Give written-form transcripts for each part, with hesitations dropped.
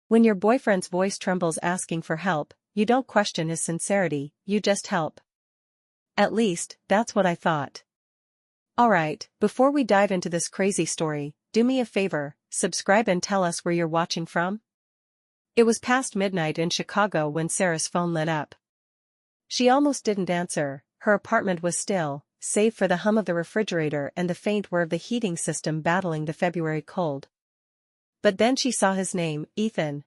When your boyfriend's voice trembles asking for help, you don't question his sincerity, you just help. At least, that's what I thought. Alright, before we dive into this crazy story, do me a favor, subscribe and tell us where you're watching from. It was past midnight in Chicago when Sarah's phone lit up. She almost didn't answer. Her apartment was still, save for the hum of the refrigerator and the faint whir of the heating system battling the February cold. But then she saw his name, Ethan.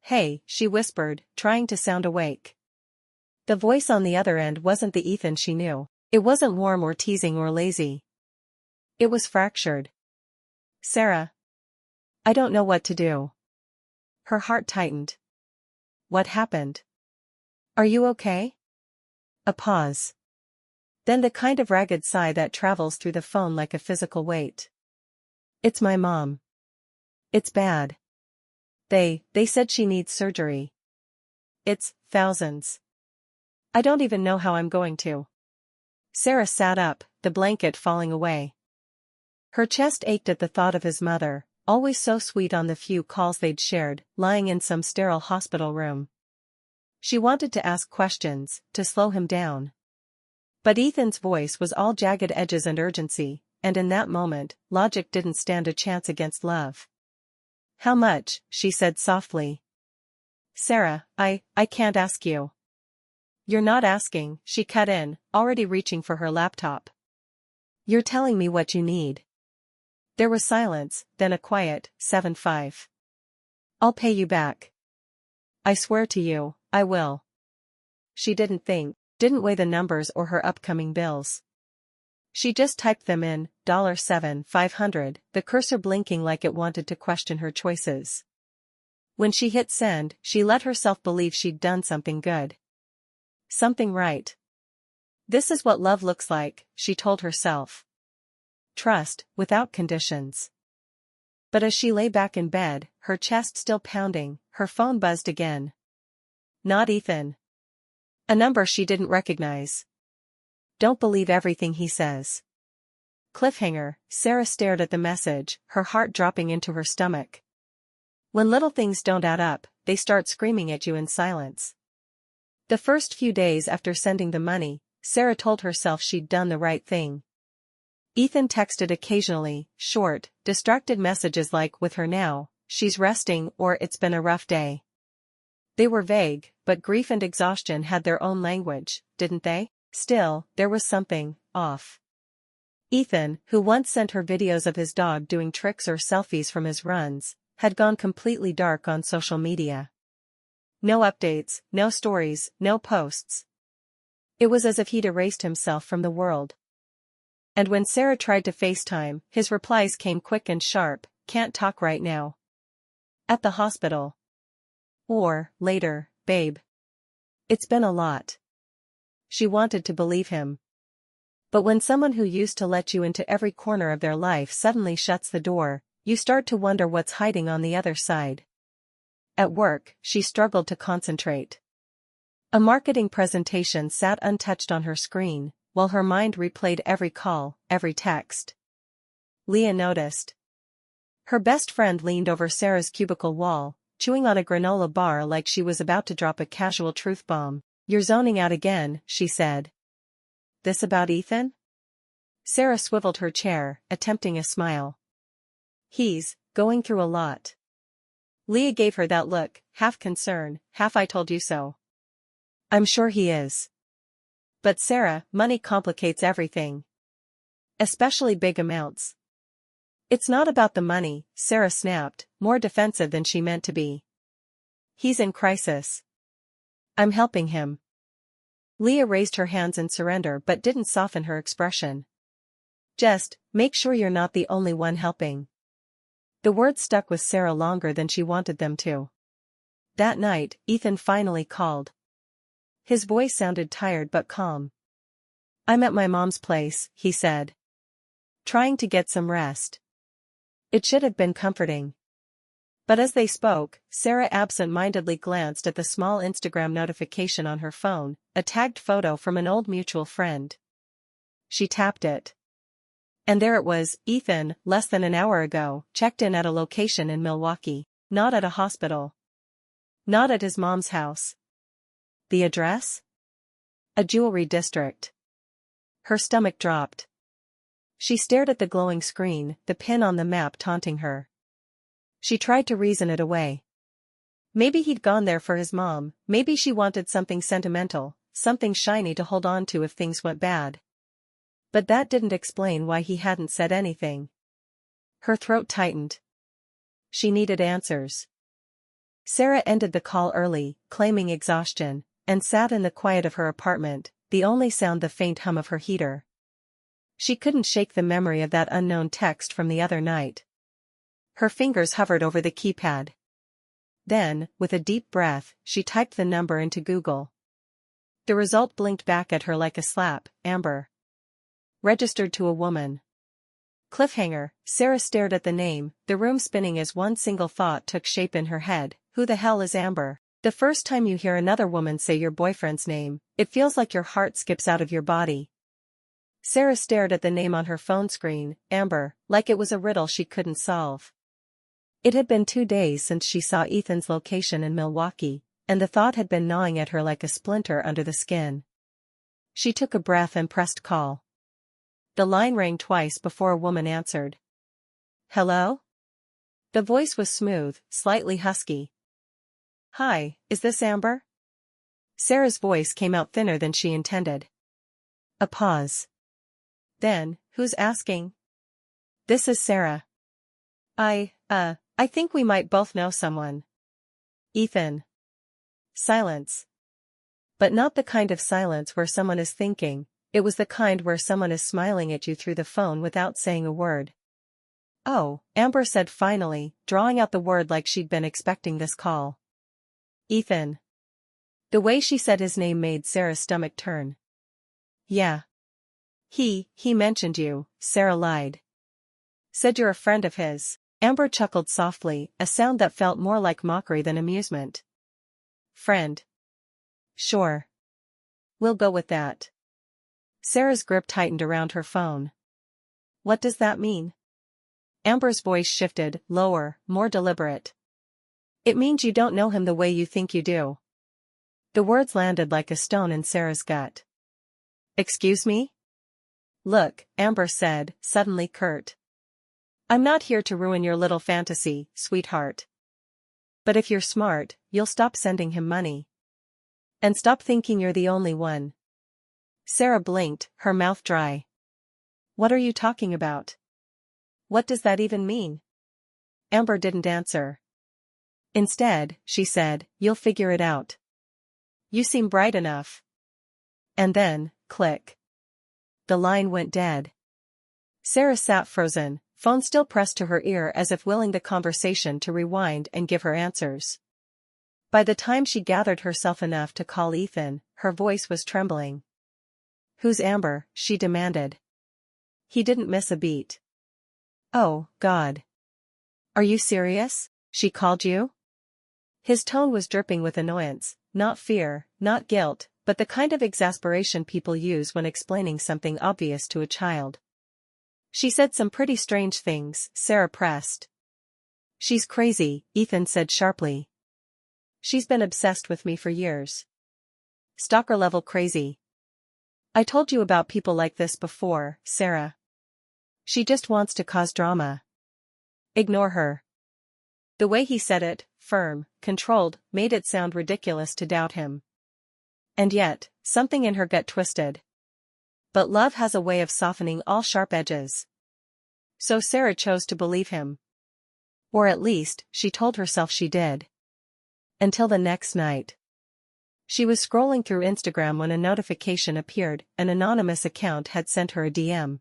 "Hey," she whispered, trying to sound awake. The voice on the other end wasn't the Ethan she knew. It wasn't warm or teasing or lazy. It was fractured. "Sarah. I don't know what to do." Her heart tightened. "What happened? Are you okay?" A pause. Then the kind of ragged sigh that travels through the phone like a physical weight. "It's my mom. It's bad. They said she needs surgery. It's thousands. I don't even know how I'm going to." Sarah sat up, the blanket falling away. Her chest ached at the thought of his mother, always so sweet on the few calls they'd shared, lying in some sterile hospital room. She wanted to ask questions, to slow him down. But Ethan's voice was all jagged edges and urgency, and in that moment, logic didn't stand a chance against love. "How much?" she said softly. "Sarah, I can't ask you." "You're not asking," she cut in, already reaching for her laptop. "You're telling me what you need." There was silence, then a quiet, 7-5. "I'll pay you back. I swear to you, I will." She didn't think, didn't weigh the numbers or her upcoming bills. She just typed them in, $7,500, the cursor blinking like it wanted to question her choices. When she hit send, she let herself believe she'd done something good. Something right. This is what love looks like, she told herself. Trust, without conditions. But as she lay back in bed, her chest still pounding, her phone buzzed again. Not Ethan. A number she didn't recognize. "Don't believe everything he says." Cliffhanger. Sarah stared at the message, her heart dropping into her stomach. When little things don't add up, they start screaming at you in silence. The first few days after sending the money, Sarah told herself she'd done the right thing. Ethan texted occasionally, short, distracted messages like "with her now," "she's resting," or "it's been a rough day." They were vague, but grief and exhaustion had their own language, didn't they? Still, there was something off. Ethan, who once sent her videos of his dog doing tricks or selfies from his runs, had gone completely dark on social media. No updates, no stories, no posts. It was as if he'd erased himself from the world. And when Sarah tried to FaceTime, his replies came quick and sharp, "Can't talk right now. At the hospital." Or, later, "Babe. It's been a lot." She wanted to believe him. But when someone who used to let you into every corner of their life suddenly shuts the door, you start to wonder what's hiding on the other side. At work, she struggled to concentrate. A marketing presentation sat untouched on her screen, while her mind replayed every call, every text. Leah noticed. Her best friend leaned over Sarah's cubicle wall, chewing on a granola bar like she was about to drop a casual truth bomb. "You're zoning out again," she said. "This about Ethan?" Sarah swiveled her chair, attempting a smile. "He's going through a lot." Leah gave her that look, half concern, half "I told you so." "I'm sure he is." "But Sarah, money complicates everything. Especially big amounts." "It's not about the money," Sarah snapped, more defensive than she meant to be. "He's in crisis. I'm helping him." Leah raised her hands in surrender but didn't soften her expression. "Just, make sure you're not the only one helping." The words stuck with Sarah longer than she wanted them to. That night, Ethan finally called. His voice sounded tired but calm. "I'm at my mom's place," he said. "Trying to get some rest." It should have been comforting. But as they spoke, Sarah absent-mindedly glanced at the small Instagram notification on her phone, a tagged photo from an old mutual friend. She tapped it. And there it was, Ethan, less than an hour ago, checked in at a location in Milwaukee. Not at a hospital. Not at his mom's house. The address? A jewelry district. Her stomach dropped. She stared at the glowing screen, the pin on the map taunting her. She tried to reason it away. Maybe he'd gone there for his mom, maybe she wanted something sentimental, something shiny to hold on to if things went bad. But that didn't explain why he hadn't said anything. Her throat tightened. She needed answers. Sarah ended the call early, claiming exhaustion, and sat in the quiet of her apartment, the only sound the faint hum of her heater. She couldn't shake the memory of that unknown text from the other night. Her fingers hovered over the keypad. Then, with a deep breath, she typed the number into Google. The result blinked back at her like a slap. Amber. Registered to a woman. Cliffhanger. Sarah stared at the name, the room spinning as one single thought took shape in her head. Who the hell is Amber? The first time you hear another woman say your boyfriend's name, it feels like your heart skips out of your body. Sarah stared at the name on her phone screen, Amber, like it was a riddle she couldn't solve. It had been 2 days since she saw Ethan's location in Milwaukee, and the thought had been gnawing at her like a splinter under the skin. She took a breath and pressed call. The line rang twice before a woman answered. Hello? The voice was smooth, slightly husky. Hi, is this Amber? Sarah's voice came out thinner than she intended. A pause. Then, who's asking? This is Sarah. I think we might both know someone. Ethan. Silence. But not the kind of silence where someone is thinking, it was the kind where someone is smiling at you through the phone without saying a word. Oh, Amber said finally, drawing out the word like she'd been expecting this call. Ethan. The way she said his name made Sarah's stomach turn. Yeah. He mentioned you, Sarah lied. Said you're a friend of his. Amber chuckled softly, a sound that felt more like mockery than amusement. Friend. Sure. We'll go with that. Sarah's grip tightened around her phone. What does that mean? Amber's voice shifted, lower, more deliberate. It means you don't know him the way you think you do. The words landed like a stone in Sarah's gut. Excuse me? Look, Amber said, suddenly curt. I'm not here to ruin your little fantasy, sweetheart. But if you're smart, you'll stop sending him money. And stop thinking you're the only one. Sarah blinked, her mouth dry. What are you talking about? What does that even mean? Amber didn't answer. Instead, she said, you'll figure it out. You seem bright enough. And then, click. The line went dead. Sarah sat frozen, phone still pressed to her ear as if willing the conversation to rewind and give her answers. By the time she gathered herself enough to call Ethan, her voice was trembling. Who's Amber? She demanded. He didn't miss a beat. Oh, God. Are you serious? She called you? His tone was dripping with annoyance, not fear, not guilt, but the kind of exasperation people use when explaining something obvious to a child. She said some pretty strange things, Sarah pressed. She's crazy, Ethan said sharply. She's been obsessed with me for years. Stalker-level crazy. I told you about people like this before, Sarah. She just wants to cause drama. Ignore her. The way he said it, firm, controlled, made it sound ridiculous to doubt him. And yet, something in her gut twisted. But love has a way of softening all sharp edges. So Sarah chose to believe him. Or at least, she told herself she did. Until the next night. She was scrolling through Instagram when a notification appeared, an anonymous account had sent her a DM.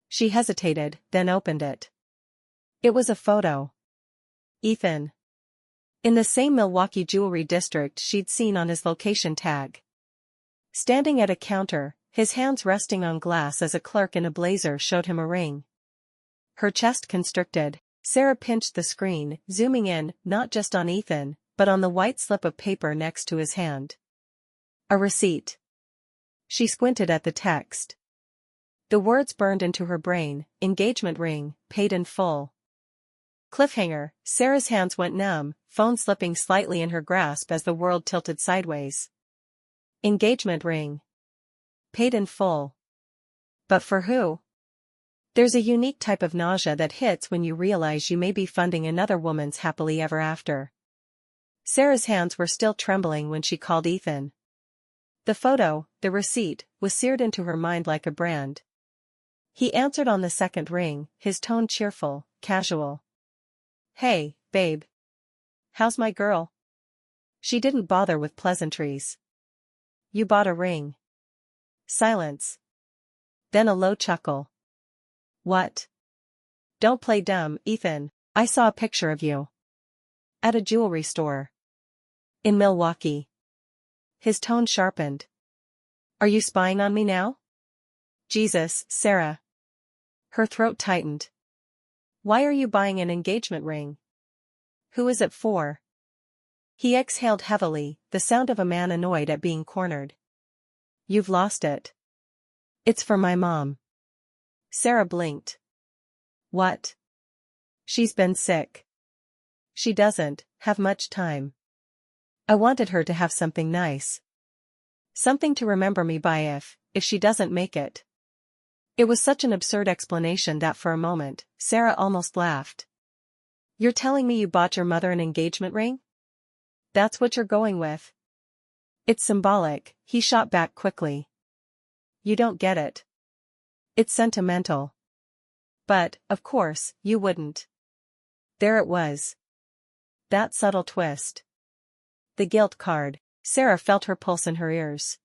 She hesitated, then opened it. It was a photo. Ethan. In the same Milwaukee jewelry district she'd seen on his location tag. Standing at a counter, his hands resting on glass as a clerk in a blazer showed him a ring. Her chest constricted. Sarah pinched the screen, zooming in, not just on Ethan, but on the white slip of paper next to his hand. A receipt. She squinted at the text. The words burned into her brain, engagement ring, paid in full. Cliffhanger, Sarah's hands went numb, phone slipping slightly in her grasp as the world tilted sideways. Engagement ring. Paid in full. But for who? There's a unique type of nausea that hits when you realize you may be funding another woman's happily ever after. Sarah's hands were still trembling when she called Ethan. The photo, the receipt, was seared into her mind like a brand. He answered on the second ring, his tone cheerful, casual. "Hey, babe. How's my girl?" She didn't bother with pleasantries. "You bought a ring." Silence. Then a low chuckle. "What?" "Don't play dumb, Ethan. I saw a picture of you. At a jewelry store. In Milwaukee." His tone sharpened. "Are you spying on me now?" "Jesus, Sarah." Her throat tightened. "Why are you buying an engagement ring? Who is it for?" He exhaled heavily, the sound of a man annoyed at being cornered. "You've lost it." "It's for my mom." Sarah blinked. "What?" "She's been sick. She doesn't have much time. I wanted her to have something nice. Something to remember me by if she doesn't make it." It was such an absurd explanation that for a moment, Sarah almost laughed. "You're telling me you bought your mother an engagement ring? That's what you're going with?" "It's symbolic," he shot back quickly. "You don't get it. It's sentimental. But, of course, you wouldn't." There it was. That subtle twist. The guilt card. Sarah felt her pulse in her ears.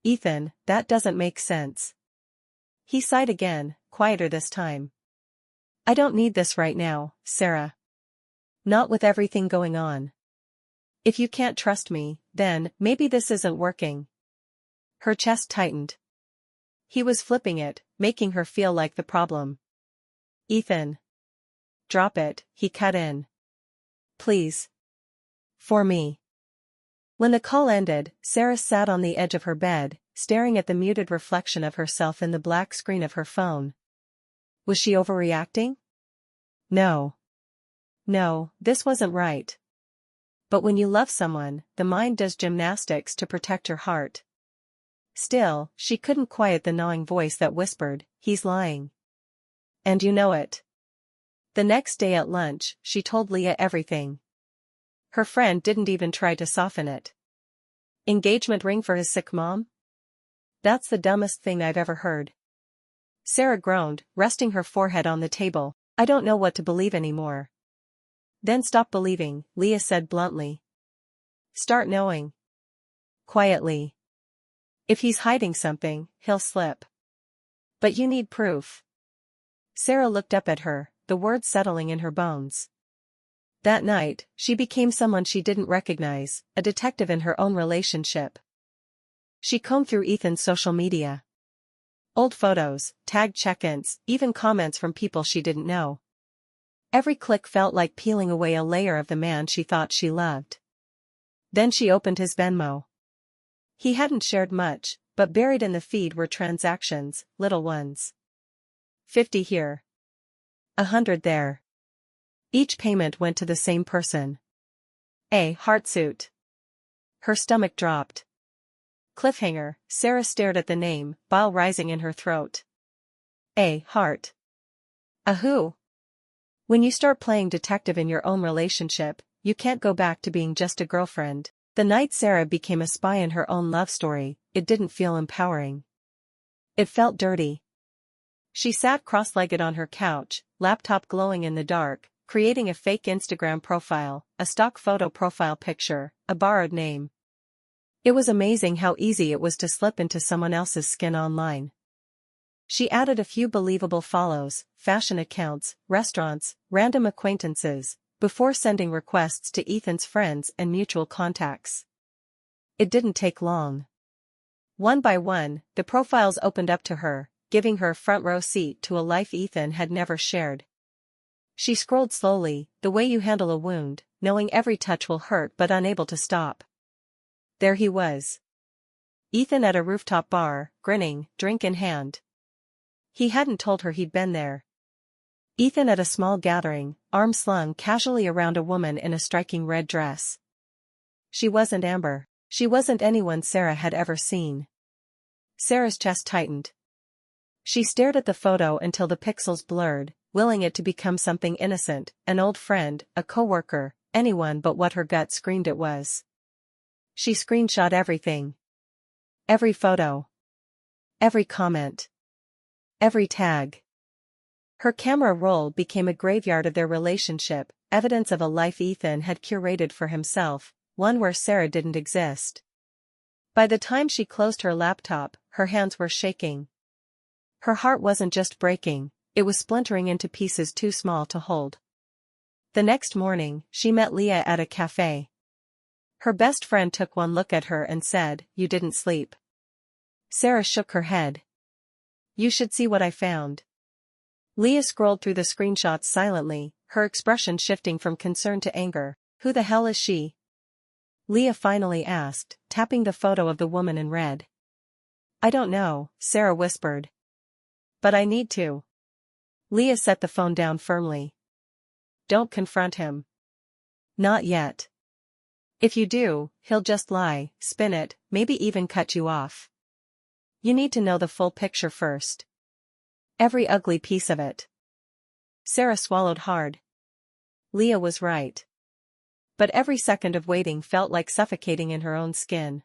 "Ethan, that doesn't make sense." He sighed again, quieter this time. "I don't need this right now, Sarah. Not with everything going on. If you can't trust me, then maybe this isn't working." Her chest tightened. He was flipping it, making her feel like the problem. "Ethan. Drop it," he cut in. "Please. For me." When the call ended, Sarah sat on the edge of her bed, staring at the muted reflection of herself in the black screen of her phone. Was she overreacting? No. No, this wasn't right. But when you love someone, the mind does gymnastics to protect your heart. Still, she couldn't quiet the gnawing voice that whispered, "He's lying. And you know it." The next day at lunch, she told Leah everything. Her friend didn't even try to soften it. Engagement ring for his sick mom? That's the dumbest thing I've ever heard. Sarah groaned, resting her forehead on the table. "I don't know what to believe anymore." "Then stop believing," Leah said bluntly. "Start knowing." Quietly. "If he's hiding something, he'll slip. But you need proof." Sarah looked up at her, the words settling in her bones. That night, she became someone she didn't recognize, a detective in her own relationship. She combed through Ethan's social media. Old photos, tagged check-ins, even comments from people she didn't know. Every click felt like peeling away a layer of the man she thought she loved. Then she opened his Venmo. He hadn't shared much, but buried in the feed were transactions, little ones. 50 here. 100 there. Each payment went to the same person. A heartsuit. Her stomach dropped. Cliffhanger, Sarah stared at the name, bile rising in her throat. A heart. A who? When you start playing detective in your own relationship, you can't go back to being just a girlfriend. The night Sarah became a spy in her own love story, it didn't feel empowering. It felt dirty. She sat cross-legged on her couch, laptop glowing in the dark, creating a fake Instagram profile, a stock photo profile picture, a borrowed name. It was amazing how easy it was to slip into someone else's skin online. She added a few believable follows, fashion accounts, restaurants, random acquaintances, before sending requests to Ethan's friends and mutual contacts. It didn't take long. One by one, the profiles opened up to her, giving her a front-row seat to a life Ethan had never shared. She scrolled slowly, the way you handle a wound, knowing every touch will hurt but unable to stop. There he was. Ethan at a rooftop bar, grinning, drink in hand. He hadn't told her he'd been there. Ethan at a small gathering, arm slung casually around a woman in a striking red dress. She wasn't Amber. She wasn't anyone Sarah had ever seen. Sarah's chest tightened. She stared at the photo until the pixels blurred, willing it to become something innocent, an old friend, a coworker, anyone but what her gut screamed it was. She screenshot everything. Every photo. Every comment. Every tag. Her camera roll became a graveyard of their relationship, evidence of a life Ethan had curated for himself, one where Sarah didn't exist. By the time she closed her laptop, her hands were shaking. Her heart wasn't just breaking, it was splintering into pieces too small to hold. The next morning, she met Leah at a cafe. Her best friend took one look at her and said, "You didn't sleep." Sarah shook her head. "You should see what I found." Leah scrolled through the screenshots silently, her expression shifting from concern to anger. "Who the hell is she?" Leah finally asked, tapping the photo of the woman in red. "I don't know," Sarah whispered. "But I need to." Leah set the phone down firmly. "Don't confront him. Not yet. If you do, he'll just lie, spin it, maybe even cut you off. You need to know the full picture first. Every ugly piece of it." Sarah swallowed hard. Leah was right. But every second of waiting felt like suffocating in her own skin.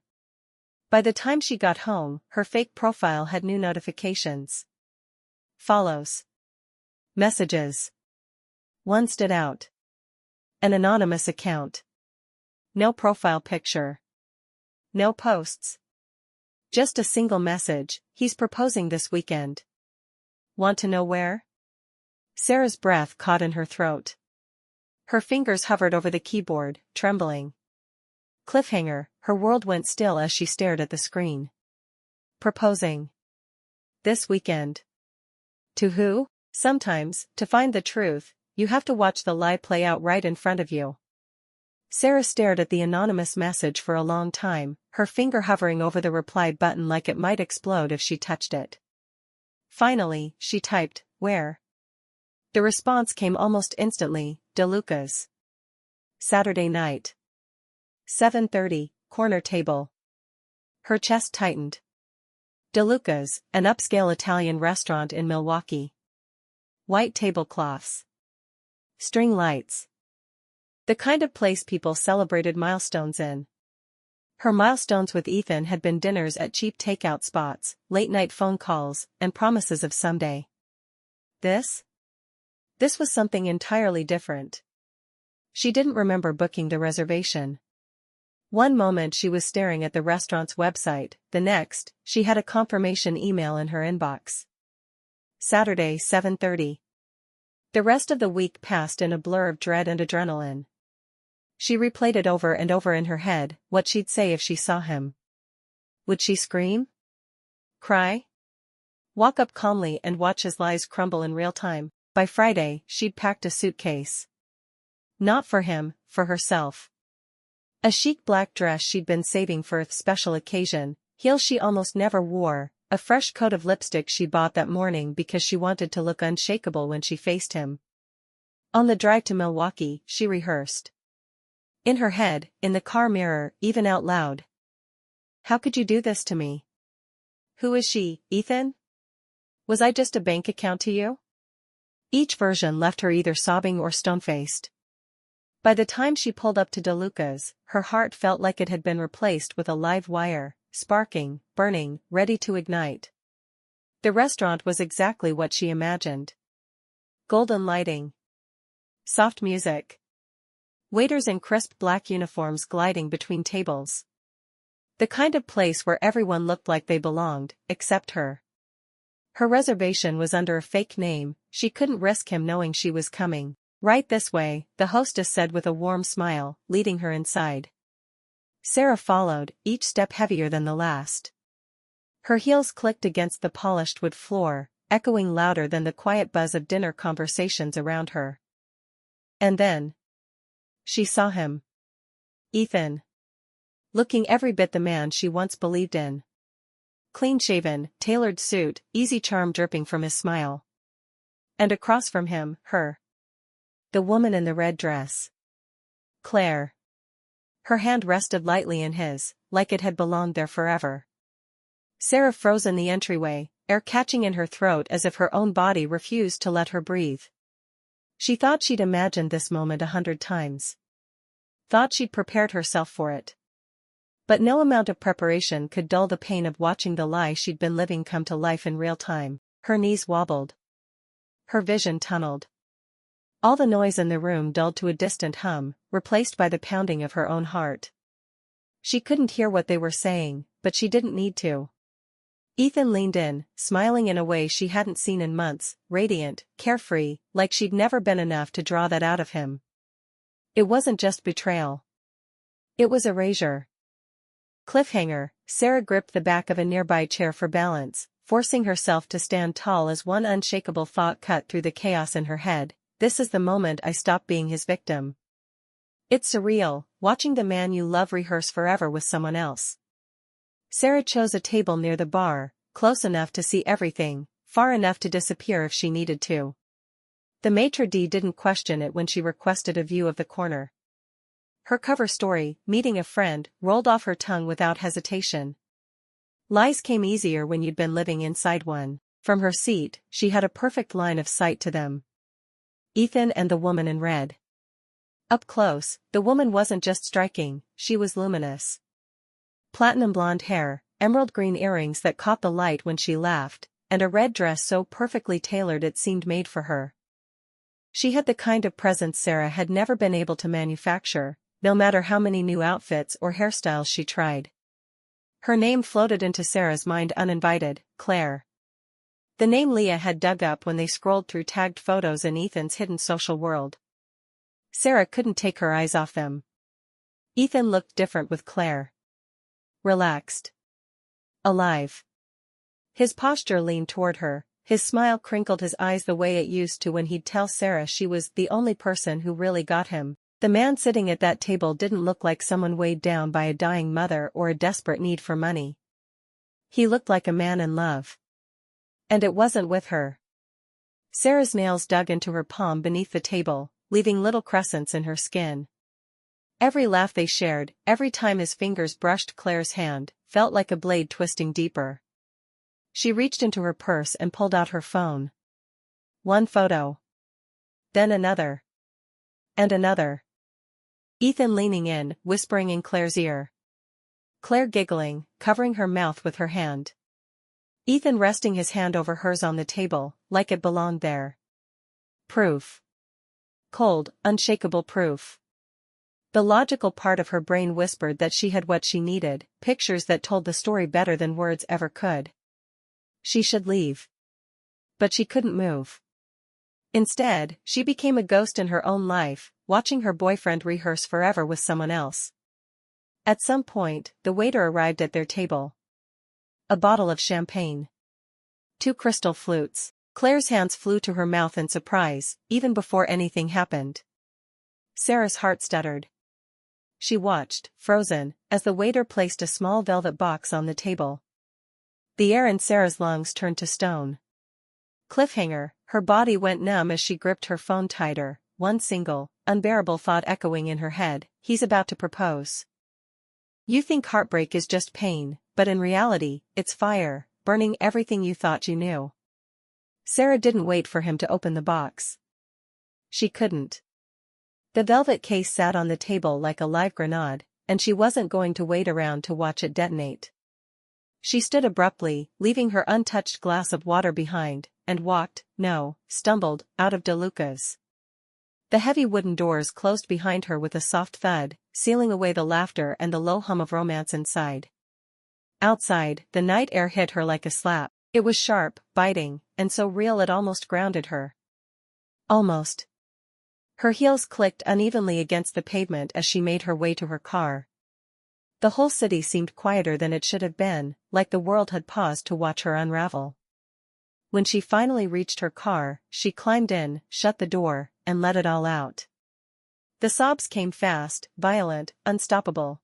By the time she got home, her fake profile had new notifications. Follows. Messages. One stood out. An anonymous account. No profile picture. No posts. Just a single message, "He's proposing this weekend. Want to know where?" Sarah's breath caught in her throat. Her fingers hovered over the keyboard, trembling. Cliffhanger, her world went still as she stared at the screen. Proposing. This weekend. To who? Sometimes, to find the truth, you have to watch the lie play out right in front of you. Sarah stared at the anonymous message for a long time, her finger hovering over the reply button like it might explode if she touched it. Finally, she typed, "Where?" The response came almost instantly, "DeLuca's. Saturday night. 7:30, corner table." Her chest tightened. DeLuca's, an upscale Italian restaurant in Milwaukee. White tablecloths. String lights. The kind of place people celebrated milestones in. Her milestones with Ethan had been dinners at cheap takeout spots, late-night phone calls, and promises of someday. This was something entirely different. She didn't remember booking the reservation. One moment she was staring at the restaurant's website, the next, she had a confirmation email in her inbox. Saturday 7:30. The rest of the week passed in a blur of dread and adrenaline. She replayed it over and over in her head, what she'd say if she saw him. Would she scream? Cry? Walk up calmly and watch his lies crumble in real time? By Friday, she'd packed a suitcase. Not for him, for herself. A chic black dress she'd been saving for a special occasion, heels she almost never wore, a fresh coat of lipstick she bought that morning because she wanted to look unshakable when she faced him. On the drive to Milwaukee, she rehearsed. In her head, in the car mirror, even out loud. How could you do this to me? Who is she, Ethan? Was I just a bank account to you? Each version left her either sobbing or stone-faced. By the time she pulled up to DeLuca's, her heart felt like it had been replaced with a live wire, sparking, burning, ready to ignite. The restaurant was exactly what she imagined. Golden lighting. Soft music. Waiters in crisp black uniforms gliding between tables. The kind of place where everyone looked like they belonged, except her. Her reservation was under a fake name, she couldn't risk him knowing she was coming. Right this way, the hostess said with a warm smile, leading her inside. Sarah followed, each step heavier than the last. Her heels clicked against the polished wood floor, echoing louder than the quiet buzz of dinner conversations around her. And then she saw him. Ethan. Looking every bit the man she once believed in. Clean-shaven, tailored suit, easy charm dripping from his smile. And across from him, her. The woman in the red dress. Claire. Her hand rested lightly in his, like it had belonged there forever. Sarah froze in the entryway, air catching in her throat as if her own body refused to let her breathe. She thought she'd imagined this moment 100 times. Thought she'd prepared herself for it. But no amount of preparation could dull the pain of watching the lie she'd been living come to life in real time. Her knees wobbled. Her vision tunneled. All the noise in the room dulled to a distant hum, replaced by the pounding of her own heart. She couldn't hear what they were saying, but she didn't need to. Ethan leaned in, smiling in a way she hadn't seen in months, radiant, carefree, like she'd never been enough to draw that out of him. It wasn't just betrayal. It was erasure. Cliffhanger. Sarah gripped the back of a nearby chair for balance, forcing herself to stand tall as one unshakable thought cut through the chaos in her head. This is the moment I stop being his victim. It's surreal, watching the man you love rehearse forever with someone else. Sarah chose a table near the bar, close enough to see everything, far enough to disappear if she needed to. The maitre d' didn't question it when she requested a view of the corner. Her cover story, meeting a friend, rolled off her tongue without hesitation. Lies came easier when you'd been living inside one. From her seat, she had a perfect line of sight to them. Ethan and the woman in red. Up close, the woman wasn't just striking, she was luminous. Platinum blonde hair, emerald green earrings that caught the light when she laughed, and a red dress so perfectly tailored it seemed made for her. She had the kind of presence Sarah had never been able to manufacture, no matter how many new outfits or hairstyles she tried. Her name floated into Sarah's mind uninvited, Claire. The name Leah had dug up when they scrolled through tagged photos in Ethan's hidden social world. Sarah couldn't take her eyes off them. Ethan looked different with Claire. Relaxed. Alive. His posture leaned toward her, his smile crinkled his eyes the way it used to when he'd tell Sarah she was the only person who really got him. The man sitting at that table didn't look like someone weighed down by a dying mother or a desperate need for money. He looked like a man in love. And it wasn't with her. Sarah's nails dug into her palm beneath the table, leaving little crescents in her skin. Every laugh they shared, every time his fingers brushed Claire's hand, felt like a blade twisting deeper. She reached into her purse and pulled out her phone. One photo. Then another. And another. Ethan leaning in, whispering in Claire's ear. Claire giggling, covering her mouth with her hand. Ethan resting his hand over hers on the table, like it belonged there. Proof. Cold, unshakable proof. The logical part of her brain whispered that she had what she needed, pictures that told the story better than words ever could. She should leave. But she couldn't move. Instead, she became a ghost in her own life, watching her boyfriend rehearse forever with someone else. At some point, the waiter arrived at their table. A bottle of champagne. 2 crystal flutes. Claire's hands flew to her mouth in surprise, even before anything happened. Sarah's heart stuttered. She watched, frozen, as the waiter placed a small velvet box on the table. The air in Sarah's lungs turned to stone. Cliffhanger. Her body went numb as she gripped her phone tighter, one single, unbearable thought echoing in her head: he's about to propose. You think heartbreak is just pain, but in reality, it's fire, burning everything you thought you knew. Sarah didn't wait for him to open the box. She couldn't. The velvet case sat on the table like a live grenade, and she wasn't going to wait around to watch it detonate. She stood abruptly, leaving her untouched glass of water behind, and stumbled, out of DeLuca's. The heavy wooden doors closed behind her with a soft thud, sealing away the laughter and the low hum of romance inside. Outside, the night air hit her like a slap. It was sharp, biting, and so real it almost grounded her. Almost. Her heels clicked unevenly against the pavement as she made her way to her car. The whole city seemed quieter than it should have been, like the world had paused to watch her unravel. When she finally reached her car, she climbed in, shut the door, and let it all out. The sobs came fast, violent, unstoppable.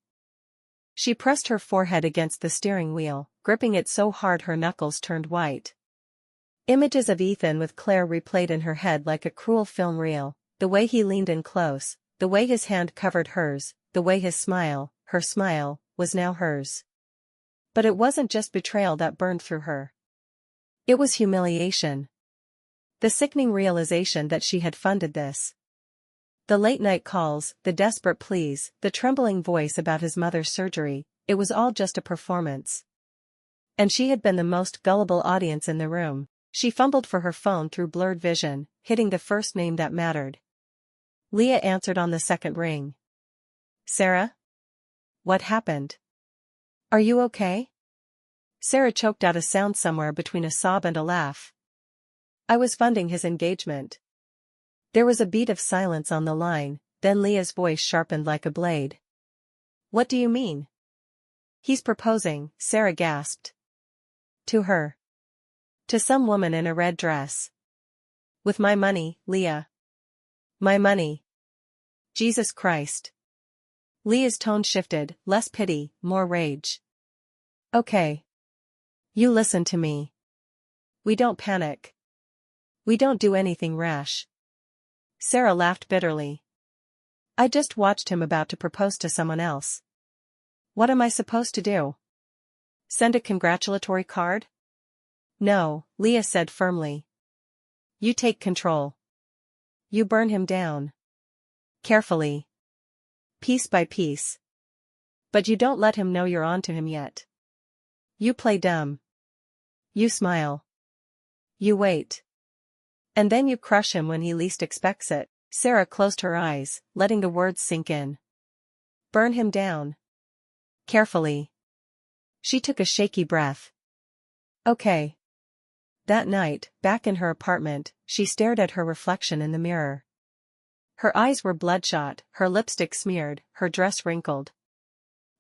She pressed her forehead against the steering wheel, gripping it so hard her knuckles turned white. Images of Ethan with Claire replayed in her head like a cruel film reel, the way he leaned in close, the way his hand covered hers, the way his smile, her smile, was now hers. But it wasn't just betrayal that burned through her. It was humiliation. The sickening realization that she had funded this. The late-night calls, the desperate pleas, the trembling voice about his mother's surgery, it was all just a performance. And she had been the most gullible audience in the room. She fumbled for her phone through blurred vision, hitting the first name that mattered. Leah answered on the second ring. Sarah? What happened? Are you okay? Sarah choked out a sound somewhere between a sob and a laugh. I was funding his engagement. There was a beat of silence on the line, then Leah's voice sharpened like a blade. What do you mean? He's proposing, Sarah gasped. To her. To some woman in a red dress. With my money, Leah. My money. Jesus Christ. Leah's tone shifted, less pity, more rage. Okay. You listen to me. We don't panic. We don't do anything rash. Sarah laughed bitterly. I just watched him about to propose to someone else. What am I supposed to do? Send a congratulatory card? No, Leah said firmly. You take control. You burn him down. Carefully. Piece by piece. But you don't let him know you're onto him yet. You play dumb. You smile. You wait. And then you crush him when he least expects it. Sarah closed her eyes, letting the words sink in. Burn him down. Carefully. She took a shaky breath. Okay. That night, back in her apartment, she stared at her reflection in the mirror. Her eyes were bloodshot, her lipstick smeared, her dress wrinkled.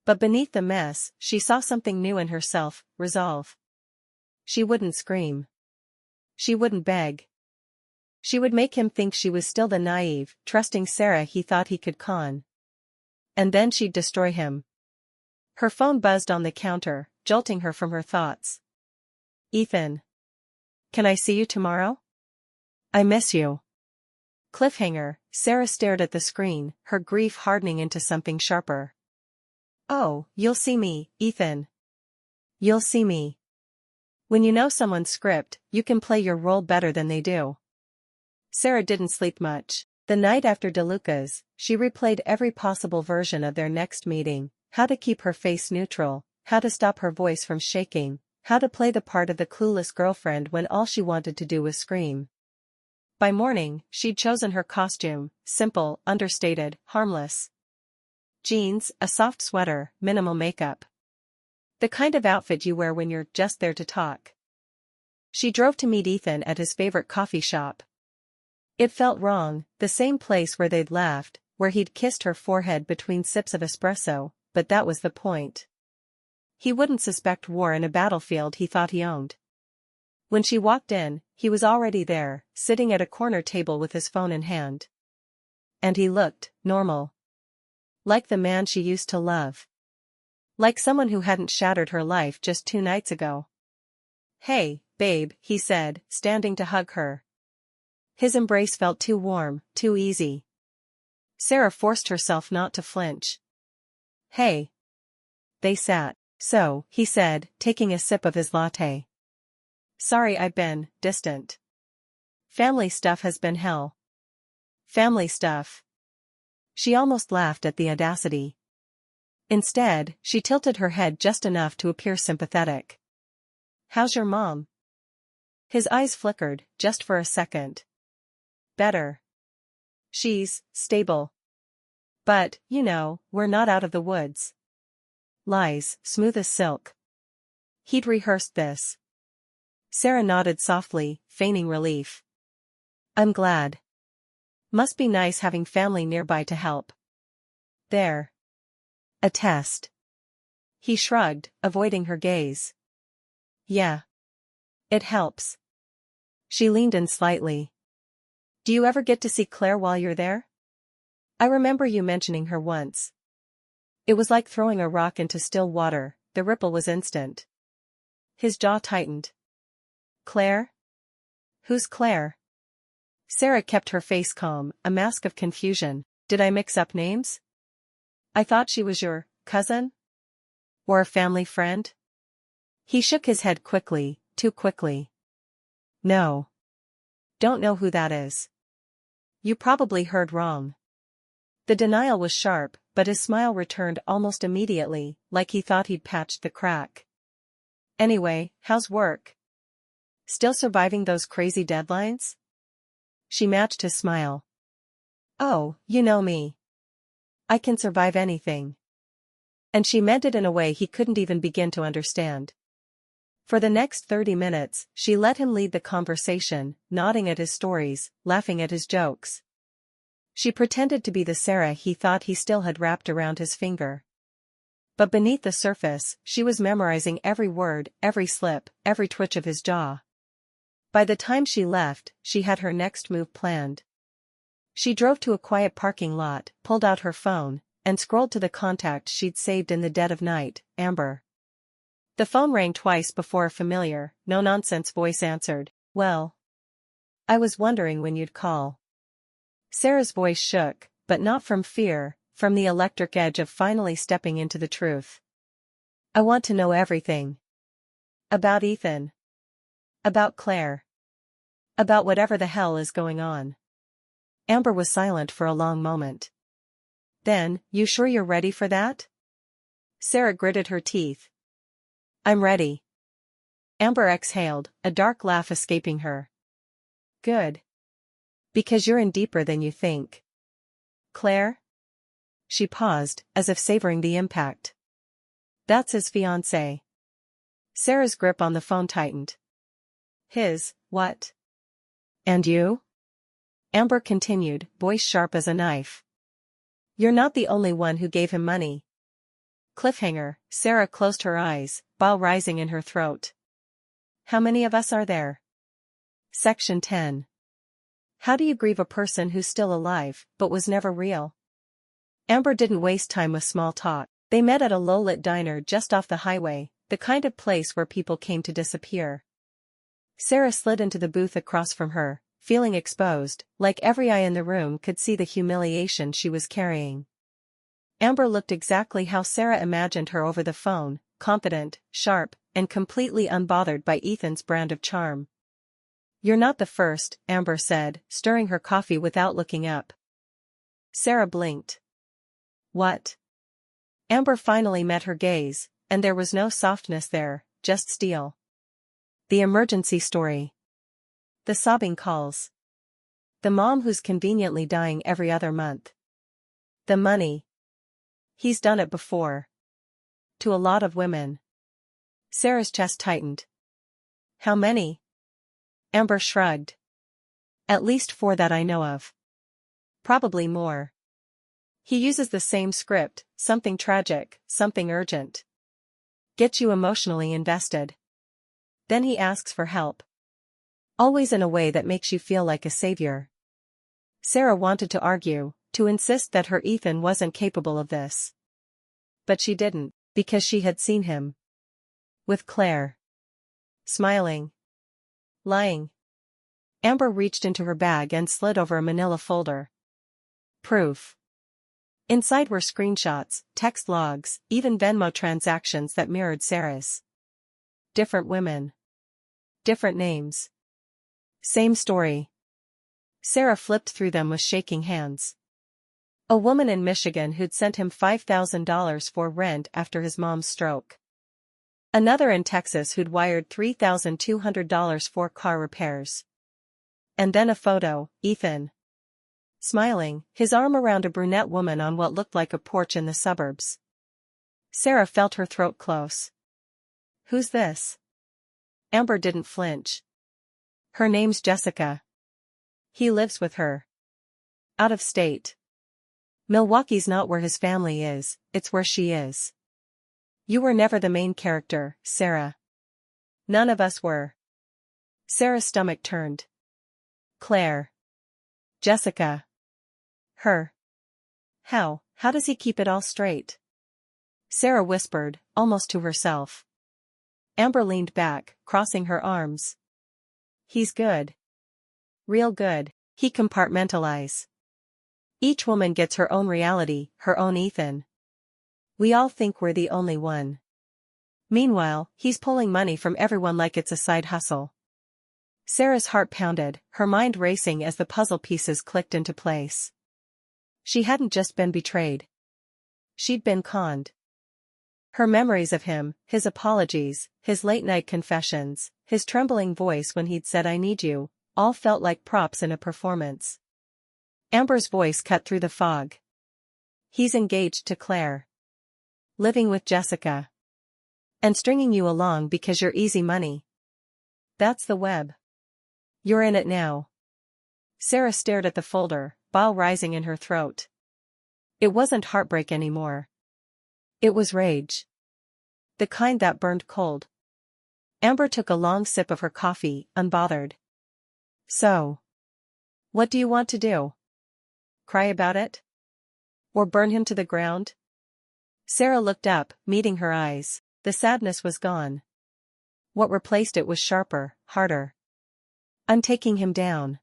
But beneath the mess, she saw something new in herself, resolve. She wouldn't scream. She wouldn't beg. She would make him think she was still the naive, trusting Sarah he thought he could con. And then she'd destroy him. Her phone buzzed on the counter, jolting her from her thoughts. Ethan. Can I see you tomorrow? I miss you. Cliffhanger, Sarah stared at the screen, her grief hardening into something sharper. Oh, you'll see me, Ethan. You'll see me. When you know someone's script, you can play your role better than they do. Sarah didn't sleep much. The night after DeLuca's, she replayed every possible version of their next meeting, how to keep her face neutral, how to stop her voice from shaking, how to play the part of the clueless girlfriend when all she wanted to do was scream. By morning, she'd chosen her costume, simple, understated, harmless. Jeans, a soft sweater, minimal makeup. The kind of outfit you wear when you're just there to talk. She drove to meet Ethan at his favorite coffee shop. It felt wrong, the same place where they'd laughed, where he'd kissed her forehead between sips of espresso, but that was the point. He wouldn't suspect war in a battlefield he thought he owned. When she walked in, he was already there, sitting at a corner table with his phone in hand. And he looked normal. Like the man she used to love. Like someone who hadn't shattered her life just 2 nights ago. Hey, babe, he said, standing to hug her. His embrace felt too warm, too easy. Sarah forced herself not to flinch. Hey. They sat. So, he said, taking a sip of his latte. Sorry I've been distant. Family stuff has been hell. Family stuff. She almost laughed at the audacity. Instead, she tilted her head just enough to appear sympathetic. How's your mom? His eyes flickered, just for a second. Better. She's stable. But, you know, we're not out of the woods. Lies, smooth as silk. He'd rehearsed this. Sarah nodded softly, feigning relief. I'm glad. Must be nice having family nearby to help. There. A test. He shrugged, avoiding her gaze. Yeah. It helps. She leaned in slightly. Do you ever get to see Claire while you're there? I remember you mentioning her once. It was like throwing a rock into still water, the ripple was instant. His jaw tightened. Claire? Who's Claire? Sarah kept her face calm, a mask of confusion. Did I mix up names? I thought she was your cousin? Or a family friend? He shook his head quickly, too quickly. No. Don't know who that is. You probably heard wrong. The denial was sharp, but his smile returned almost immediately, like he thought he'd patched the crack. Anyway, how's work? Still surviving those crazy deadlines? She matched his smile. Oh, you know me. I can survive anything. And she meant it in a way he couldn't even begin to understand. For the next 30 minutes, she let him lead the conversation, nodding at his stories, laughing at his jokes. She pretended to be the Sarah he thought he still had wrapped around his finger. But beneath the surface, she was memorizing every word, every slip, every twitch of his jaw. By the time she left, she had her next move planned. She drove to a quiet parking lot, pulled out her phone, and scrolled to the contact she'd saved in the dead of night, Amber. The phone rang twice before a familiar, no-nonsense voice answered. Well, I was wondering when you'd call. Sarah's voice shook, but not from fear, from the electric edge of finally stepping into the truth. I want to know everything. About Ethan. About Claire. About whatever the hell is going on. Amber was silent for a long moment. Then, you sure you're ready for that? Sarah gritted her teeth. I'm ready. Amber exhaled, a dark laugh escaping her. Good. Because you're in deeper than you think. Claire? She paused, as if savoring the impact. That's his fiancée. Sarah's grip on the phone tightened. His, what? And you? Amber continued, voice sharp as a knife. You're not the only one who gave him money. Cliffhanger. Sarah closed her eyes, bile rising in her throat. How many of us are there? Section 10. How do you grieve a person who's still alive, but was never real? Amber didn't waste time with small talk. They met at a low-lit diner just off the highway, the kind of place where people came to disappear. Sarah slid into the booth across from her, feeling exposed, like every eye in the room could see the humiliation she was carrying. Amber looked exactly how Sarah imagined her over the phone, confident, sharp, and completely unbothered by Ethan's brand of charm. You're not the first, Amber said, stirring her coffee without looking up. Sarah blinked. What? Amber finally met her gaze, and there was no softness there, just steel. The emergency story. The sobbing calls. The mom who's conveniently dying every other month. The money. He's done it before. To a lot of women. Sarah's chest tightened. How many? Amber shrugged. At least 4 that I know of. Probably more. He uses the same script, something tragic, something urgent. Get you emotionally invested. Then he asks for help. Always in a way that makes you feel like a savior. Sarah wanted to argue, to insist that her Ethan wasn't capable of this. But she didn't, because she had seen him. With Claire. Smiling. Lying. Amber reached into her bag and slid over a manila folder. Proof. Inside were screenshots, text logs, even Venmo transactions that mirrored Sarah's. Different women. Different names. Same story. Sarah flipped through them with shaking hands. A woman in Michigan who'd sent him $5,000 for rent after his mom's stroke. Another in Texas who'd wired $3,200 for car repairs. And then a photo, Ethan. Smiling, his arm around a brunette woman on what looked like a porch in the suburbs. Sarah felt her throat close. Who's this? Amber didn't flinch. Her name's Jessica. He lives with her. Out of state. Milwaukee's not where his family is, it's where she is. You were never the main character, Sarah. None of us were. Sarah's stomach turned. Claire. Jessica. Her. How does he keep it all straight? Sarah whispered, almost to herself. Amber leaned back, crossing her arms. He's good. Real good. He compartmentalize. Each woman gets her own reality, her own Ethan. We all think we're the only one. Meanwhile, he's pulling money from everyone like it's a side hustle. Sarah's heart pounded, her mind racing as the puzzle pieces clicked into place. She hadn't just been betrayed. She'd been conned. Her memories of him, his apologies, his late-night confessions, his trembling voice when he'd said "I need you," all felt like props in a performance. Amber's voice cut through the fog. He's engaged to Claire. Living with Jessica. And stringing you along because you're easy money. That's the web. You're in it now. Sarah stared at the folder, bile rising in her throat. It wasn't heartbreak anymore. It was rage. The kind that burned cold. Amber took a long sip of her coffee, unbothered. So. What do you want to do? Cry about it? Or burn him to the ground? Sarah looked up, meeting her eyes. The sadness was gone. What replaced it was sharper, harder. I'm taking him down.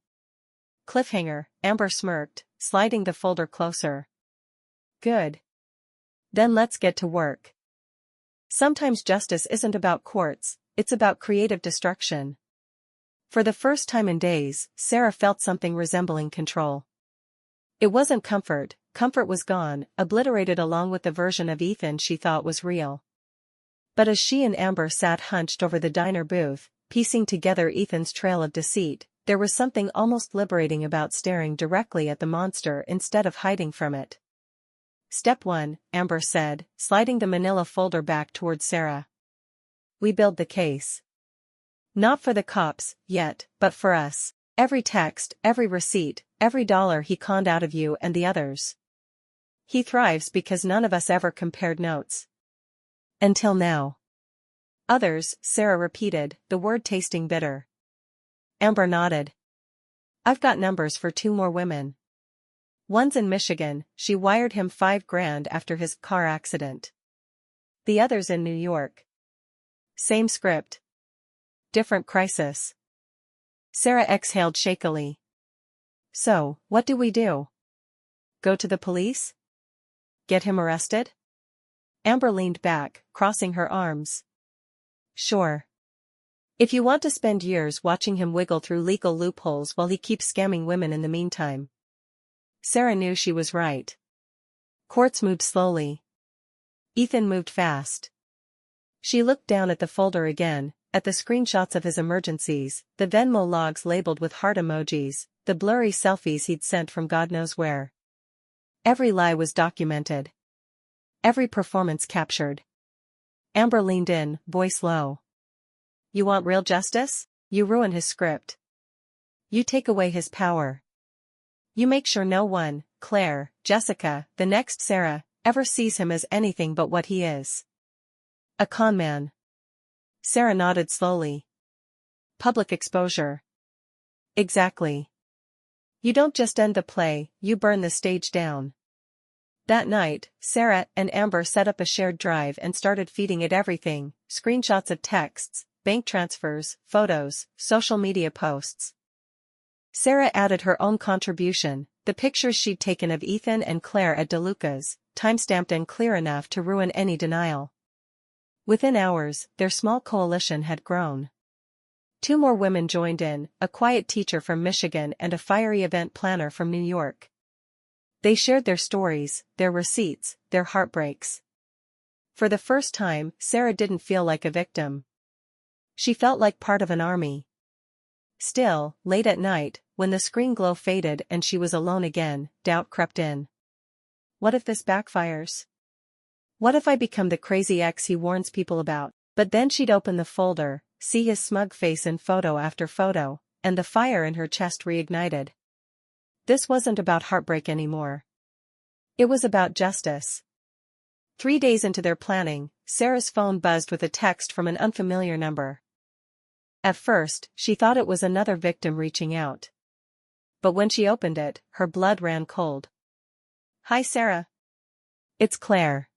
Cliffhanger, Amber smirked, sliding the folder closer. Good. Then let's get to work. Sometimes justice isn't about courts, it's about creative destruction. For the first time in days, Sarah felt something resembling control. It wasn't comfort, comfort was gone, obliterated along with the version of Ethan she thought was real. But as she and Amber sat hunched over the diner booth, piecing together Ethan's trail of deceit, there was something almost liberating about staring directly at the monster instead of hiding from it. Step 1, Amber said, sliding the manila folder back towards Sarah. We build the case. Not for the cops, yet, but for us. Every text, every receipt, every dollar he conned out of you and the others. He thrives because none of us ever compared notes. Until now. Others, Sarah repeated, the word tasting bitter. Amber nodded. I've got numbers for 2 more women. One's in Michigan, she wired him $5,000 after his car accident. The other's in New York. Same script. Different crisis. Sarah exhaled shakily. So, what do we do? Go to the police? Get him arrested? Amber leaned back, crossing her arms. Sure. If you want to spend years watching him wiggle through legal loopholes while he keeps scamming women in the meantime. Sarah knew she was right. Courts moved slowly. Ethan moved fast. She looked down at the folder again, at the screenshots of his emergencies, the Venmo logs labeled with heart emojis, the blurry selfies he'd sent from God knows where. Every lie was documented. Every performance captured. Amber leaned in, voice low. You want real justice? You ruin his script. You take away his power. You make sure no one, Claire, Jessica, the next Sarah, ever sees him as anything but what he is. A con man. Sarah nodded slowly. Public exposure. Exactly. You don't just end the play, you burn the stage down. That night, Sarah and Amber set up a shared drive and started feeding it everything, screenshots of texts, bank transfers, photos, social media posts. Sarah added her own contribution, the pictures she'd taken of Ethan and Claire at DeLuca's, timestamped and clear enough to ruin any denial. Within hours, their small coalition had grown. 2 more women joined in, a quiet teacher from Michigan and a fiery event planner from New York. They shared their stories, their receipts, their heartbreaks. For the first time, Sarah didn't feel like a victim. She felt like part of an army. Still, late at night, when the screen glow faded and she was alone again, doubt crept in. What if this backfires? What if I become the crazy ex he warns people about? But then she'd open the folder, see his smug face in photo after photo, and the fire in her chest reignited. This wasn't about heartbreak anymore. It was about justice. 3 days into their planning, Sarah's phone buzzed with a text from an unfamiliar number. At first, she thought it was another victim reaching out. But when she opened it, her blood ran cold. Hi Sarah. It's Claire.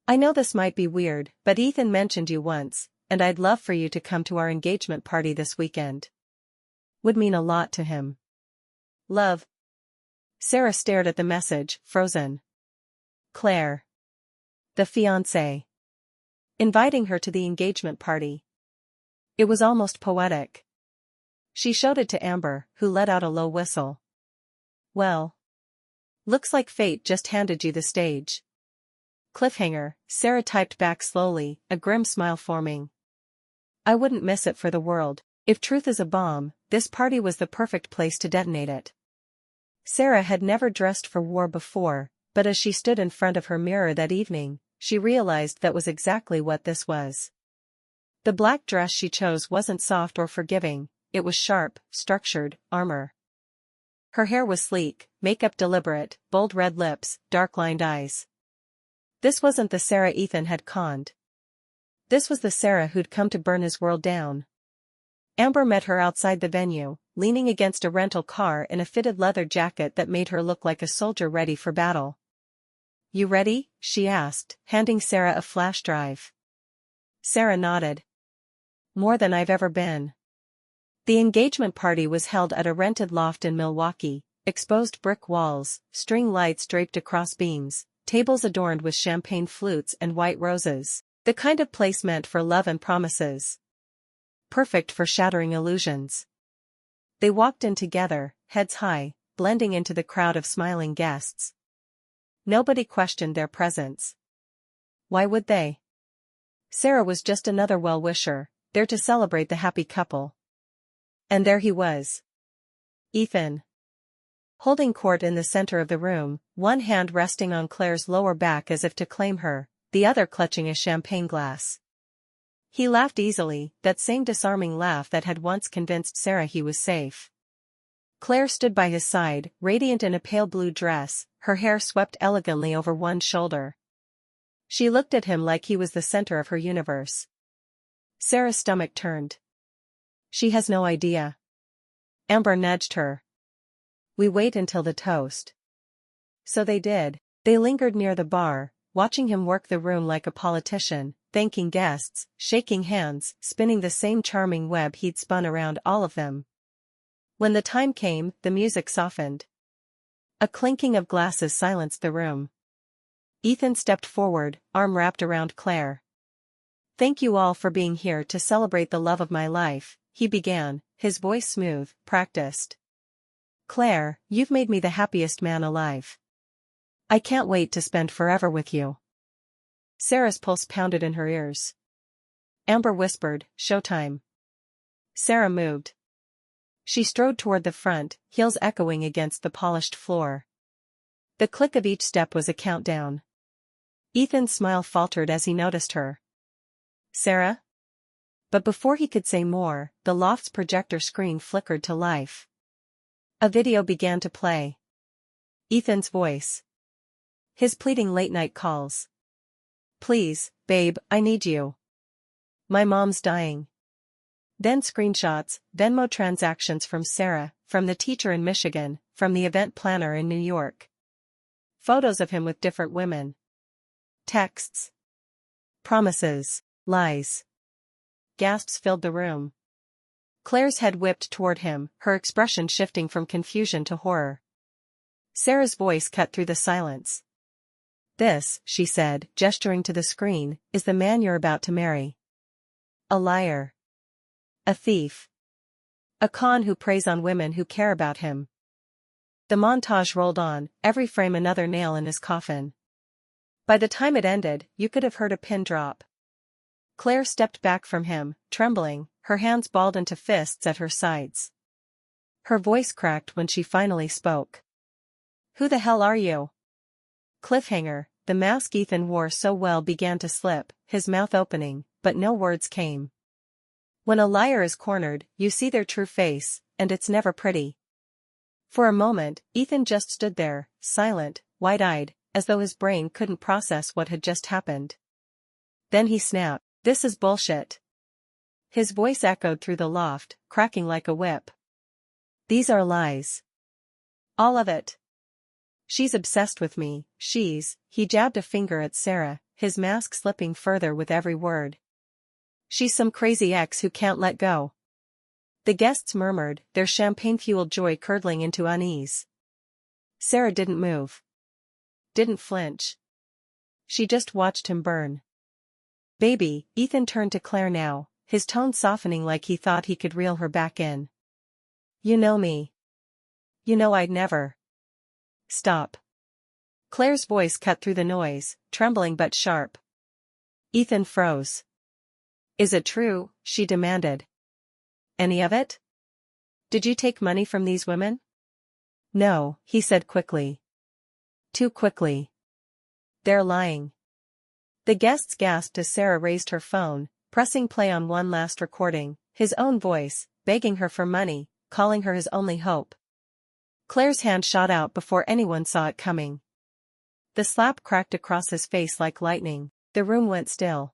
I know this might be weird, but Ethan mentioned you once, and I'd love for you to come to our engagement party this weekend. would mean a lot to him. Love. Sarah stared at the message, frozen. Claire. The fiancé. Inviting her to the engagement party. It was almost poetic. She showed it to Amber, who let out a low whistle. Well. Looks like fate just handed you the stage. Cliffhanger, Sarah typed back slowly, a grim smile forming. I wouldn't miss it for the world. If truth is a bomb, this party was the perfect place to detonate it. Sarah had never dressed for war before, but as she stood in front of her mirror that evening, she realized that was exactly what this was. The black dress she chose wasn't soft or forgiving, it was sharp, structured, armor. Her hair was sleek, makeup deliberate, bold red lips, dark-lined eyes. This wasn't the Sarah Ethan had conned. This was the Sarah who'd come to burn his world down. Amber met her outside the venue, leaning against a rental car in a fitted leather jacket that made her look like a soldier ready for battle. You ready? She asked, handing Sarah a flash drive. Sarah nodded. More than I've ever been. The engagement party was held at a rented loft in Milwaukee, exposed brick walls, string lights draped across beams, tables adorned with champagne flutes and white roses, the kind of place meant for love and promises. Perfect for shattering illusions. They walked in together, heads high, blending into the crowd of smiling guests. Nobody questioned their presence. Why would they? Sarah was just another well-wisher, there to celebrate the happy couple. And there he was. Ethan. Holding court in the center of the room, one hand resting on Claire's lower back as if to claim her, the other clutching a champagne glass. He laughed easily, that same disarming laugh that had once convinced Sarah he was safe. Claire stood by his side, radiant in a pale blue dress, her hair swept elegantly over one shoulder. She looked at him like he was the center of her universe. Sarah's stomach turned. She has no idea. Amber nudged her. We wait until the toast. So they did. They lingered near the bar, watching him work the room like a politician, thanking guests, shaking hands, spinning the same charming web he'd spun around all of them. When the time came, the music softened. A clinking of glasses silenced the room. Ethan stepped forward, arm wrapped around Claire. Thank you all for being here to celebrate the love of my life, he began, his voice smooth, practiced. Claire, you've made me the happiest man alive. I can't wait to spend forever with you. Sarah's pulse pounded in her ears. Amber whispered, Showtime. Sarah moved. She strode toward the front, heels echoing against the polished floor. The click of each step was a countdown. Ethan's smile faltered as he noticed her. Sarah? But before he could say more, the loft's projector screen flickered to life. A video began to play. Ethan's voice. His pleading late-night calls. Please, babe, I need you. My mom's dying. Then screenshots, Venmo transactions from Sarah, from the teacher in Michigan, from the event planner in New York. Photos of him with different women. Texts. Promises. Lies. Gasps filled the room. Claire's head whipped toward him, her expression shifting from confusion to horror. Sarah's voice cut through the silence. This, she said, gesturing to the screen, is the man you're about to marry. A liar. A thief. A con who preys on women who care about him. The montage rolled on, every frame another nail in his coffin. By the time it ended, you could have heard a pin drop. Claire stepped back from him, trembling, her hands balled into fists at her sides. Her voice cracked when she finally spoke. Who the hell are you? Cliffhanger, the mask Ethan wore so well began to slip, his mouth opening, but no words came. When a liar is cornered, you see their true face, and it's never pretty. For a moment, Ethan just stood there, silent, wide-eyed, as though his brain couldn't process what had just happened. Then he snapped, This is bullshit. His voice echoed through the loft, cracking like a whip. These are lies. All of it. She's obsessed with me, he jabbed a finger at Sarah, his mask slipping further with every word. She's some crazy ex who can't let go. The guests murmured, their champagne-fueled joy curdling into unease. Sarah didn't move. Didn't flinch. She just watched him burn. Baby, Ethan turned to Claire now, his tone softening like he thought he could reel her back in. You know me. You know I'd never. Stop. Claire's voice cut through the noise, trembling but sharp. Ethan froze. Is it true? She demanded. Any of it? Did you take money from these women? No, he said quickly. Too quickly. They're lying. The guests gasped as Sarah raised her phone, pressing play on one last recording, his own voice, begging her for money, calling her his only hope. Claire's hand shot out before anyone saw it coming. The slap cracked across his face like lightning. The room went still.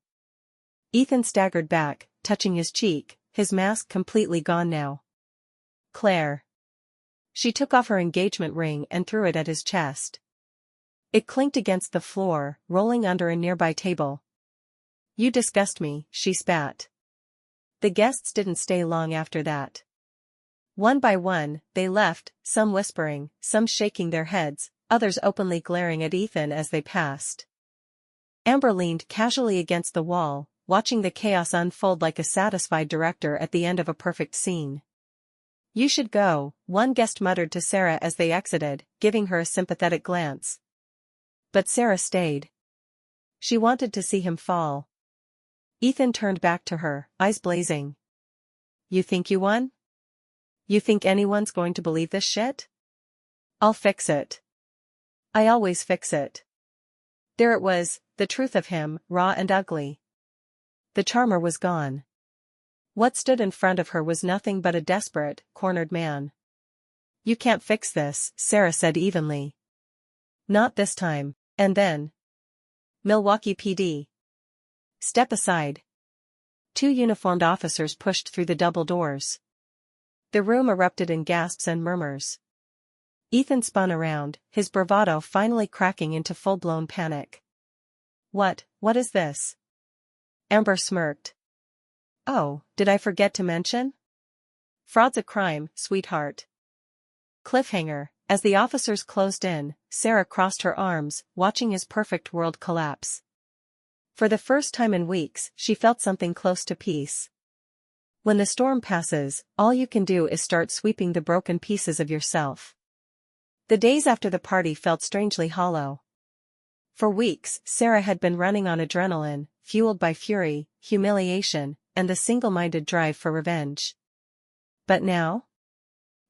Ethan staggered back, touching his cheek, his mask completely gone now. Claire. She took off her engagement ring and threw it at his chest. It clinked against the floor, rolling under a nearby table. You disgust me, she spat. The guests didn't stay long after that. One by one, they left, some whispering, some shaking their heads, others openly glaring at Ethan as they passed. Amber leaned casually against the wall, watching the chaos unfold like a satisfied director at the end of a perfect scene. You should go, one guest muttered to Sarah as they exited, giving her a sympathetic glance. But Sarah stayed. She wanted to see him fall. Ethan turned back to her, eyes blazing. You think you won? You think anyone's going to believe this shit? I'll fix it. I always fix it. There it was, the truth of him, raw and ugly. The charmer was gone. What stood in front of her was nothing but a desperate, cornered man. You can't fix this, Sarah said evenly. Not this time. And then. Milwaukee PD. Step aside. Two uniformed officers pushed through the double doors. The room erupted in gasps and murmurs. Ethan spun around, his bravado finally cracking into full-blown panic. What is this? Amber smirked. Oh, did I forget to mention? Fraud's a crime, sweetheart. Cliffhanger. As the officers closed in, Sarah crossed her arms, watching his perfect world collapse. For the first time in weeks, she felt something close to peace. When the storm passes, all you can do is start sweeping the broken pieces of yourself. The days after the party felt strangely hollow. For weeks, Sarah had been running on adrenaline, fueled by fury, humiliation, and the single-minded drive for revenge. But now?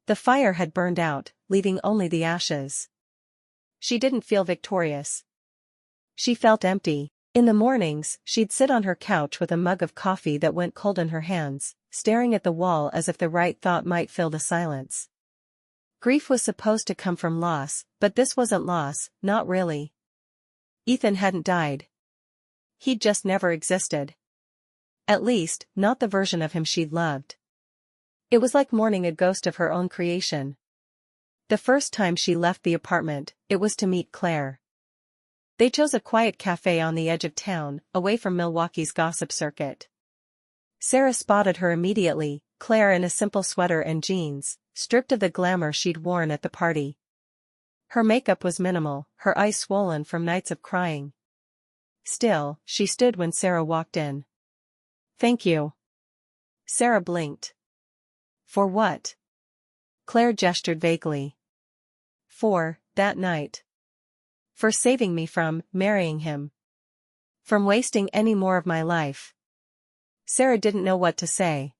The fire had burned out, leaving only the ashes. She didn't feel victorious. She felt empty. In the mornings, she'd sit on her couch with a mug of coffee that went cold in her hands, staring at the wall as if the right thought might fill the silence. Grief was supposed to come from loss, but this wasn't loss, not really. Ethan hadn't died. He'd just never existed. At least, not the version of him she'd loved. It was like mourning a ghost of her own creation. The first time she left the apartment, it was to meet Claire. They chose a quiet cafe on the edge of town, away from Milwaukee's gossip circuit. Sarah spotted her immediately, Claire in a simple sweater and jeans, stripped of the glamour she'd worn at the party. Her makeup was minimal, her eyes swollen from nights of crying. Still, she stood when Sarah walked in. Thank you. Sarah blinked. For what? Claire gestured vaguely. For, that night. For saving me from marrying him. From wasting any more of my life. Sarah didn't know what to say.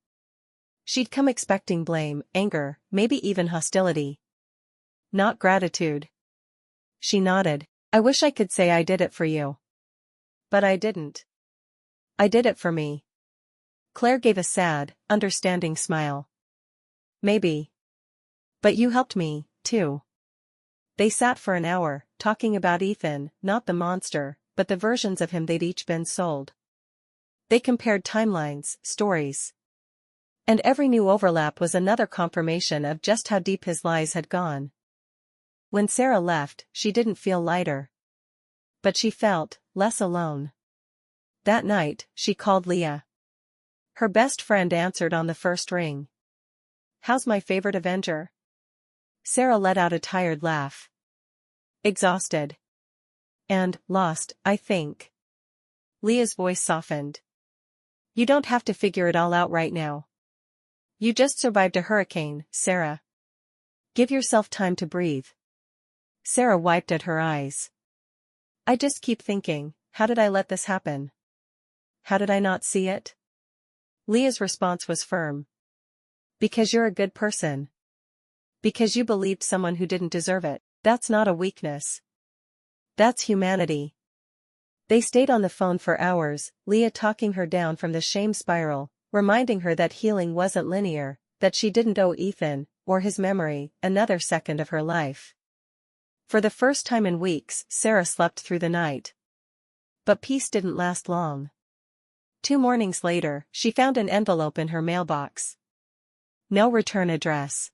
She'd come expecting blame, anger, maybe even hostility. Not gratitude. She nodded. I wish I could say I did it for you. But I didn't. I did it for me. Claire gave a sad, understanding smile. Maybe. But you helped me, too. They sat for an hour, talking about Ethan, not the monster, but the versions of him they'd each been sold. They compared timelines, stories. And every new overlap was another confirmation of just how deep his lies had gone. When Sarah left, she didn't feel lighter. But she felt less alone. That night, she called Leah. Her best friend answered on the first ring. How's my favorite Avenger? Sarah let out a tired laugh. Exhausted. And lost, I think. Leah's voice softened. You don't have to figure it all out right now. You just survived a hurricane, Sarah. Give yourself time to breathe. Sarah wiped at her eyes. I just keep thinking, how did I let this happen? How did I not see it? Leah's response was firm. Because you're a good person. Because you believed someone who didn't deserve it. That's not a weakness. That's humanity. They stayed on the phone for hours, Leah talking her down from the shame spiral, reminding her that healing wasn't linear, that she didn't owe Ethan, or his memory, another second of her life. For the first time in weeks, Sarah slept through the night. But peace didn't last long. 2 mornings later, she found an envelope in her mailbox. No return address.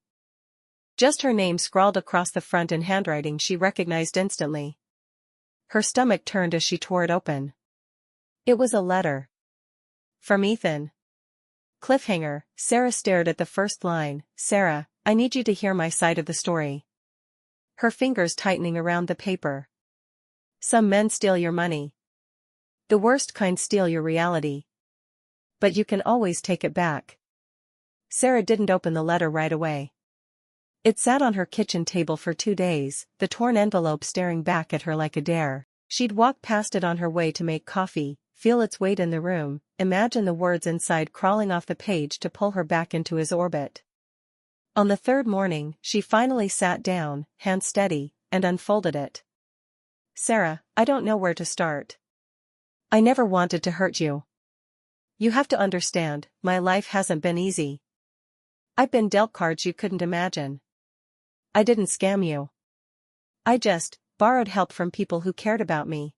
Just her name scrawled across the front in handwriting she recognized instantly. Her stomach turned as she tore it open. It was a letter. From Ethan. Cliffhanger, Sarah stared at the first line. Sarah, I need you to hear my side of the story. Her fingers tightening around the paper. Some men steal your money. The worst kind steal your reality. But you can always take it back. Sarah didn't open the letter right away. It sat on her kitchen table for 2 days, the torn envelope staring back at her like a dare. She'd walk past it on her way to make coffee, feel its weight in the room, imagine the words inside crawling off the page to pull her back into his orbit. On the 3rd morning, she finally sat down, hand steady, and unfolded it. Sarah, I don't know where to start. I never wanted to hurt you. You have to understand, my life hasn't been easy. I've been dealt cards you couldn't imagine. I didn't scam you. I just borrowed help from people who cared about me.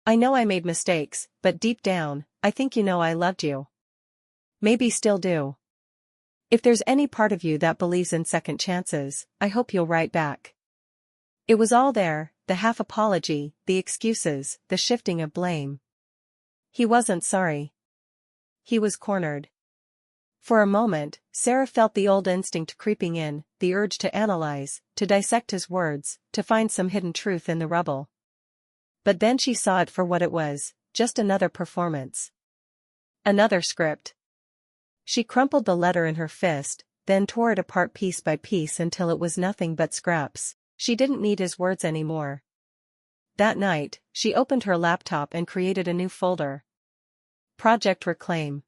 I know I made mistakes, but deep down, I think you know I loved you. Maybe still do. If there's any part of you that believes in second chances, I hope you'll write back. It was all there, the half apology, the excuses, the shifting of blame. He wasn't sorry. He was cornered. For a moment, Sarah felt the old instinct creeping in, the urge to analyze, to dissect his words, to find some hidden truth in the rubble. But then she saw it for what it was, just another performance. Another script. She crumpled the letter in her fist, then tore it apart piece by piece until it was nothing but scraps. She didn't need his words anymore. That night, she opened her laptop and created a new folder. Project Reclaim.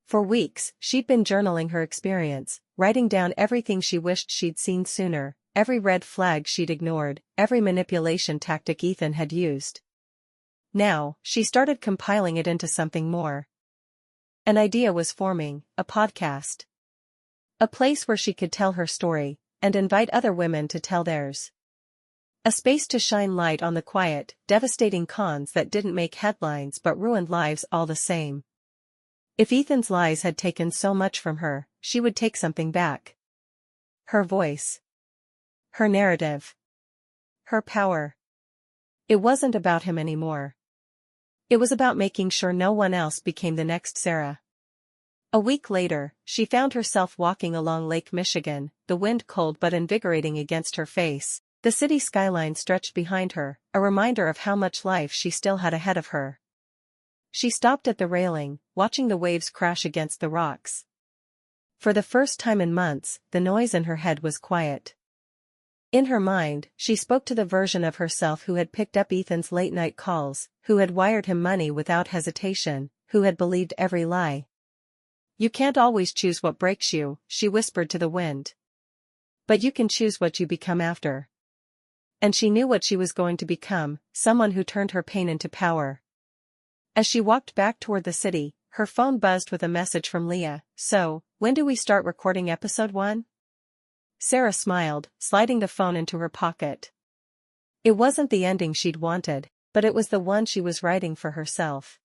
For weeks, she'd been journaling her experience, writing down everything she wished she'd seen sooner, every red flag she'd ignored, every manipulation tactic Ethan had used. Now, she started compiling it into something more. An idea was forming, a podcast. A place where she could tell her story, and invite other women to tell theirs. A space to shine light on the quiet, devastating cons that didn't make headlines but ruined lives all the same. If Ethan's lies had taken so much from her, she would take something back. Her voice. Her narrative. Her power. It wasn't about him anymore. It was about making sure no one else became the next Sarah. A week later, she found herself walking along Lake Michigan, the wind cold but invigorating against her face. The city skyline stretched behind her, a reminder of how much life she still had ahead of her. She stopped at the railing, watching the waves crash against the rocks. For the first time in months, the noise in her head was quiet. In her mind, she spoke to the version of herself who had picked up Ethan's late-night calls, who had wired him money without hesitation, who had believed every lie. You can't always choose what breaks you, she whispered to the wind. But you can choose what you become after. And she knew what she was going to become, someone who turned her pain into power. As she walked back toward the city, her phone buzzed with a message from Leah. So, when do we start recording episode 1? Sarah smiled, sliding the phone into her pocket. It wasn't the ending she'd wanted, but it was the one she was writing for herself.